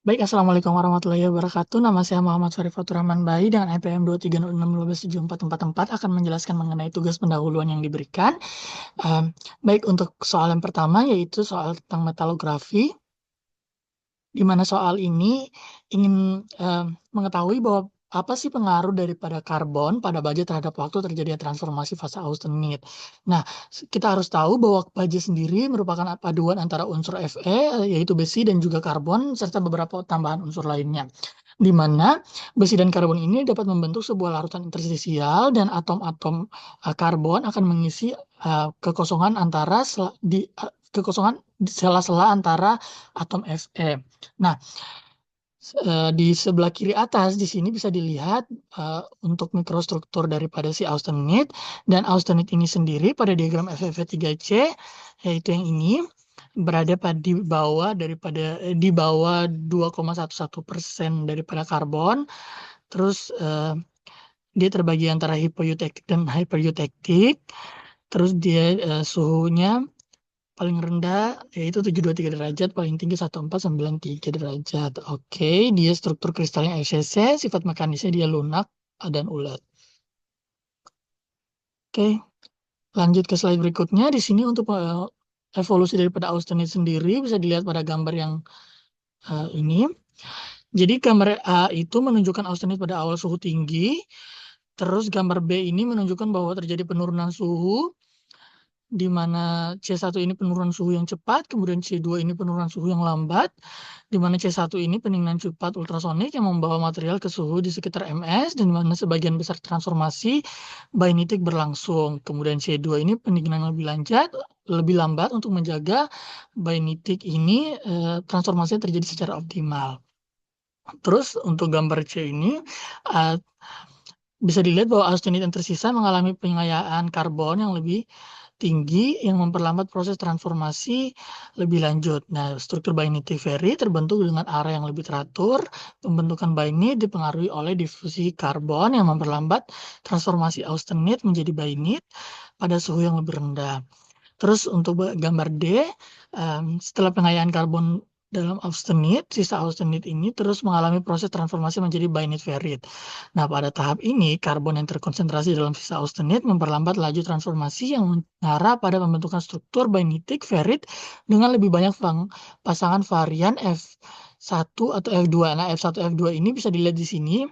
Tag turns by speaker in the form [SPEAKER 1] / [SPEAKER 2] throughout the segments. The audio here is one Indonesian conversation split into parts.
[SPEAKER 1] Baik, Assalamualaikum warahmatullahi wabarakatuh. Nama saya Muhammad Syarif Fatur Rahman Bayi dengan IPM 230615744 akan menjelaskan mengenai tugas pendahuluan yang diberikan. Baik, untuk soal yang pertama yaitu soal tentang metalografi, di mana soal ini ingin mengetahui bahwa apa sih pengaruh daripada karbon pada baja terhadap waktu terjadinya transformasi fase austenit. Nah, kita harus tahu bahwa baja sendiri merupakan paduan antara unsur Fe, yaitu besi dan juga karbon, serta beberapa tambahan unsur lainnya. Di mana besi dan karbon ini dapat membentuk sebuah larutan interstisial dan atom-atom karbon akan mengisi kekosongan kekosongan di sela-sela antara atom Fe. Nah, di sebelah kiri atas di sini bisa dilihat untuk mikrostruktur daripada si austenit, dan austenit ini sendiri pada diagram FeV3C, yaitu yang ini, berada di bawah 2,11% daripada karbon. Terus dia terbagi antara hipoeutektik dan hypereuktektik. Terus dia suhunya paling rendah yaitu 723 derajat, paling tinggi 1493 derajat. Oke, dia struktur kristalnya FCC, sifat mekanisnya dia lunak dan ulet. Oke, lanjut ke slide berikutnya. Di sini untuk evolusi daripada austenit sendiri bisa dilihat pada gambar yang ini. Jadi gambar A itu menunjukkan austenit pada awal suhu tinggi. Terus gambar B ini menunjukkan bahwa terjadi penurunan suhu, di mana C1 ini penurunan suhu yang cepat, kemudian C2 ini penurunan suhu yang lambat, di mana C1 ini pendinginan cepat ultrasonik yang membawa material ke suhu di sekitar MS, dan di mana sebagian besar transformasi bainitik berlangsung. Kemudian C2 ini pendinginan lebih lambat untuk menjaga bainitik ini transformasinya terjadi secara optimal. Terus untuk gambar C ini uh, bisa dilihat bahwa austenit yang tersisa mengalami pengayaan karbon yang lebih tinggi yang memperlambat proses transformasi lebih lanjut. Nah, struktur bainitik ferrit terbentuk dengan arah yang lebih teratur. Pembentukan bainit dipengaruhi oleh difusi karbon yang memperlambat transformasi austenit menjadi bainit pada suhu yang lebih rendah. Terus untuk gambar D, setelah pengayaan karbon dalam austenit, sisa austenit ini terus mengalami proses transformasi menjadi bainit ferrit. Nah, pada tahap ini, karbon yang terkonsentrasi dalam sisa austenit memperlambat laju transformasi yang mengarah pada pembentukan struktur bainitik ferrit dengan lebih banyak pasangan varian F1 atau F2. Nah, F1 F2 ini bisa dilihat di sini.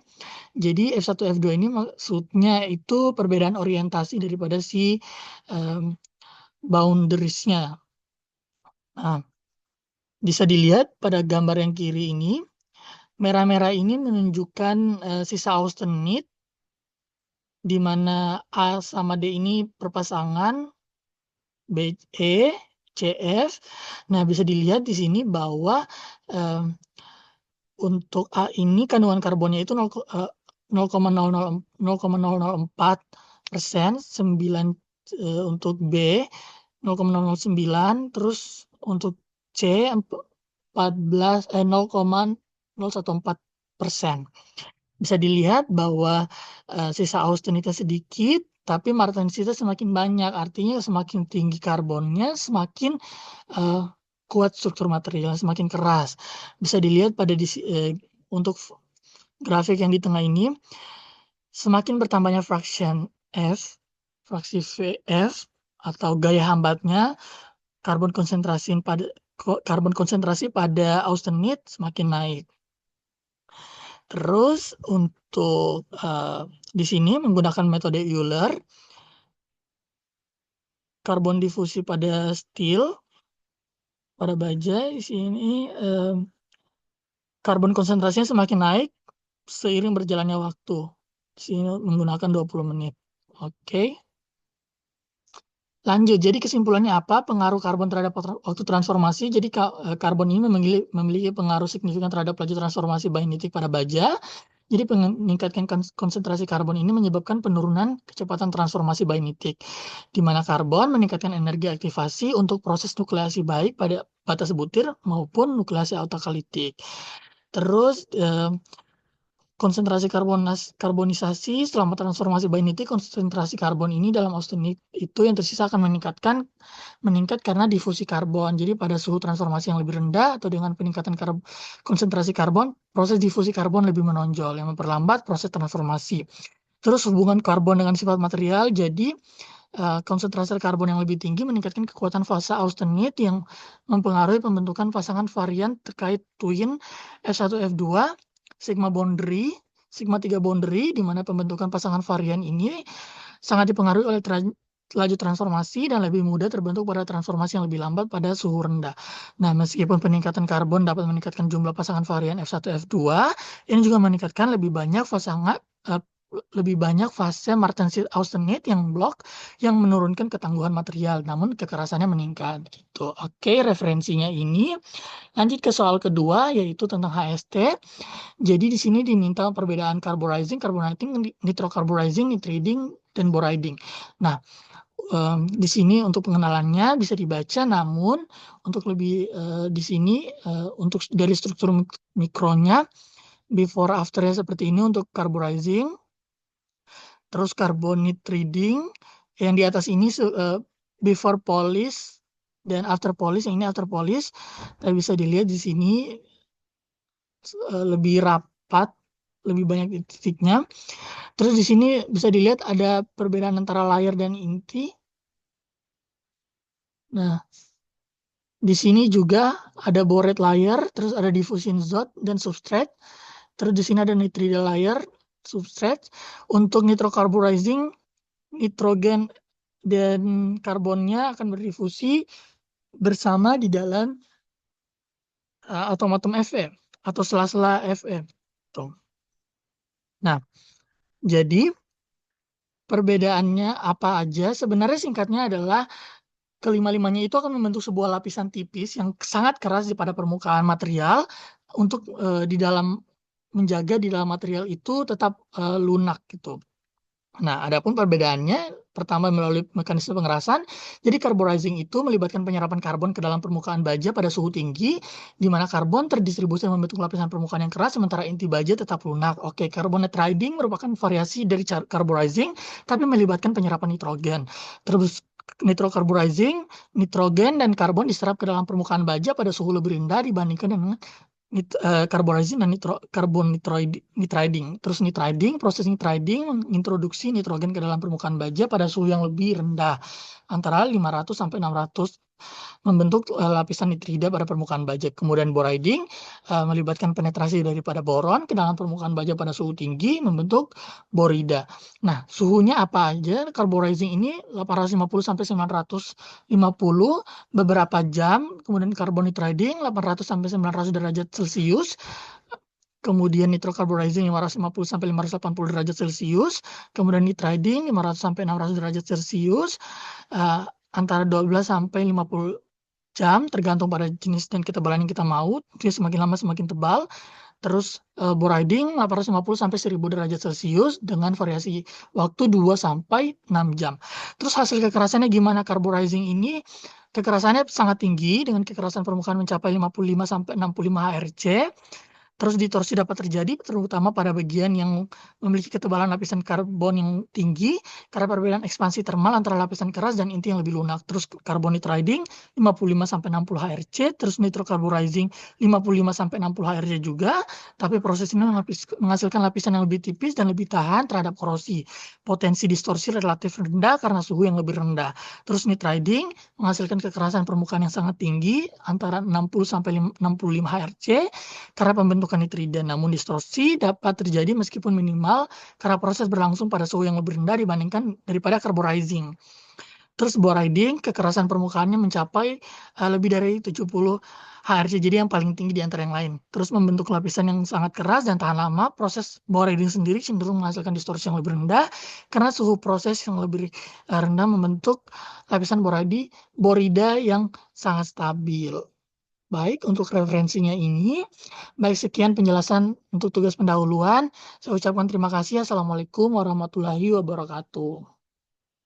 [SPEAKER 1] Jadi F1 F2 ini maksudnya itu perbedaan orientasi daripada si boundariesnya. Nah, bisa dilihat pada gambar yang kiri ini, merah-merah ini menunjukkan sisa austenit, di mana A sama D ini berpasangan, B, E, CF. Nah, bisa dilihat di sini bahwa untuk A ini kandungan karbonnya itu 0,004%, 9 untuk B 0,009, terus untuk C 0,014%. Bisa dilihat bahwa sisa austenitnya sedikit, tapi martensitasnya semakin banyak. Artinya semakin tinggi karbonnya, semakin kuat struktur material, semakin keras. Bisa dilihat untuk grafik yang di tengah ini, semakin bertambahnya fraksi Vf atau gaya hambatnya, karbon konsentrasi pada austenit semakin naik. Terus untuk di sini menggunakan metode Euler, karbon difusi pada steel, pada baja di sini karbon konsentrasinya semakin naik seiring berjalannya waktu. Di sini menggunakan 20 menit. Oke. Lanjut, jadi kesimpulannya apa? Pengaruh karbon terhadap waktu transformasi. Jadi karbon ini memiliki pengaruh signifikan terhadap laju transformasi bainitik pada baja. Jadi meningkatkan konsentrasi karbon ini menyebabkan penurunan kecepatan transformasi bainitik, di mana karbon meningkatkan energi aktivasi untuk proses nukleasi baik pada batas butir maupun nukleasi autokalitik. Terus konsentrasi karbonisasi selama transformasi Bainite, konsentrasi karbon ini dalam austenit itu yang tersisa akan meningkat karena difusi karbon. Jadi pada suhu transformasi yang lebih rendah atau dengan peningkatan konsentrasi karbon, proses difusi karbon lebih menonjol yang memperlambat proses transformasi. Terus hubungan karbon dengan sifat material, jadi konsentrasi karbon yang lebih tinggi meningkatkan kekuatan fasa austenit yang mempengaruhi pembentukan pasangan varian terkait twin F1F2, sigma boundary, sigma 3 boundary, di mana pembentukan pasangan varian ini sangat dipengaruhi oleh laju transformasi dan lebih mudah terbentuk pada transformasi yang lebih lambat pada suhu rendah. Nah, meskipun peningkatan karbon dapat meningkatkan jumlah pasangan varian F1F2, ini juga meningkatkan lebih banyak fase martensit-austenit yang blok yang menurunkan ketangguhan material, namun kekerasannya meningkat gitu. Oke, referensinya ini. Lanjut ke soal kedua, yaitu tentang HST. Jadi di sini diminta perbedaan carburizing, carbonating, nitrocarburizing, nitriding, dan boriding. Nah, di sini untuk pengenalannya bisa dibaca, namun untuk lebih di sini untuk dari struktur mikronya, before afternya seperti ini untuk carburizing. Terus carbonitriding yang di atas ini before polish dan after polish. Yang ini after polish, tapi bisa dilihat di sini lebih rapat, lebih banyak titiknya. Terus di sini bisa dilihat ada perbedaan antara layer dan inti. Nah, di sini juga ada bored layer, terus ada diffusion zone dan substrate. Terus di sini ada nitridal layer, substrate. Untuk nitrocarburizing, nitrogen dan karbonnya akan berdifusi bersama di dalam atom-atom Fe atau sela-sela Fe. Nah, jadi perbedaannya apa aja? Sebenarnya singkatnya adalah kelima-limanya itu akan membentuk sebuah lapisan tipis yang sangat keras pada permukaan material untuk menjaga di dalam material itu tetap lunak gitu. Nah, adapun perbedaannya, pertama melalui mekanisme pengerasan. Jadi carburizing itu melibatkan penyerapan karbon ke dalam permukaan baja pada suhu tinggi, di mana karbon terdistribusi membentuk lapisan permukaan yang keras, sementara inti baja tetap lunak. Oke, carbonitriding merupakan variasi dari carburizing, tapi melibatkan penyerapan nitrogen. Terus nitrocarburizing, nitrogen dan karbon diserap ke dalam permukaan baja pada suhu lebih rendah dibandingkan dengan carburizing dan nitriding. Terus nitriding, proses nitriding mengintroduksi nitrogen ke dalam permukaan baja pada suhu yang lebih rendah, antara 500 sampai 600, membentuk lapisan nitrida pada permukaan baja. Kemudian boriding melibatkan penetrasi daripada boron ke dalam permukaan baja pada suhu tinggi, membentuk borida. Nah, suhunya apa aja? Carburizing ini 850 sampai 950 beberapa jam. Kemudian carbonitriding 800 sampai 900 derajat Celcius. Kemudian nitrocarburizing 550 sampai 580 derajat Celcius. Kemudian nitriding 500 sampai 600 derajat Celcius. Antara 12 sampai 50 jam tergantung pada jenis dan ketebalan yang kita mau. Dia semakin lama semakin tebal. Terus boriding 850 sampai 1000 derajat Celcius dengan variasi waktu 2 sampai 6 jam. Terus hasil kekerasannya gimana? Carburizing ini kekerasannya sangat tinggi dengan kekerasan permukaan mencapai 55 sampai 65 HRC. Terus distorsi dapat terjadi terutama pada bagian yang memiliki ketebalan lapisan karbon yang tinggi karena perbedaan ekspansi termal antara lapisan keras dan inti yang lebih lunak. Terus carbonitriding 55 sampai 60 HRC, terus nitrocarburizing 55 sampai 60 HRC juga, tapi proses ini menghasilkan lapisan yang lebih tipis dan lebih tahan terhadap korosi. Potensi distorsi relatif rendah karena suhu yang lebih rendah. Terus nitriding menghasilkan kekerasan permukaan yang sangat tinggi antara 60 sampai 65 HRC karena pembentukan nitrida, namun distorsi dapat terjadi meskipun minimal karena proses berlangsung pada suhu yang lebih rendah dibandingkan daripada carburizing. Terus boriding, kekerasan permukaannya mencapai lebih dari 70 HRC, jadi yang paling tinggi di antara yang lain. Terus membentuk lapisan yang sangat keras dan tahan lama. Proses boriding sendiri cenderung menghasilkan distorsi yang lebih rendah karena suhu proses yang lebih rendah membentuk lapisan borida yang sangat stabil. Baik, untuk referensinya ini. Baik, sekian penjelasan untuk tugas pendahuluan. Saya ucapkan terima kasih. Assalamualaikum warahmatullahi wabarakatuh.